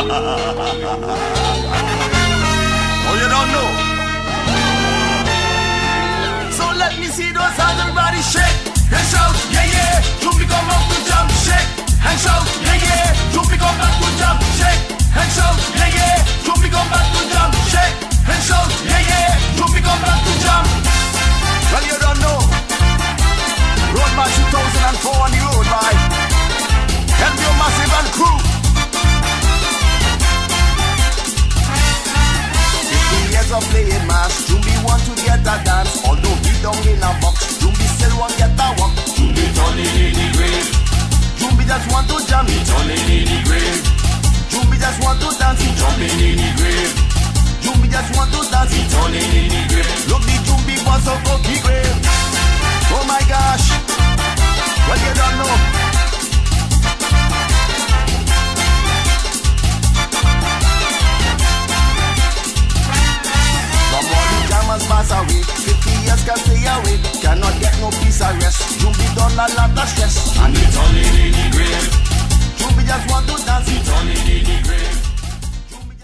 Oh, you don't know. So let me see those hands, everybody shake and shout, yeah, yeah. Jumpy come up to jump, shake and shout, yeah, yeah. Jumpy come back to jump, shake and shout, yeah, yeah. Jumpy come back to jump, shake and shout, yeah, yeah. Jumpy come back to jump. Well, you don't know. Roadman 2004 on the road, boy. Help your massive and crew. 15 years of playing mass, Jumbi want to get a dance. Although he down in a box, Jumbi still want get a walk. Jumbi turning in the grave. Jumbi just want to jump, he turning in the grave. Jumbi just want to dance, he jumping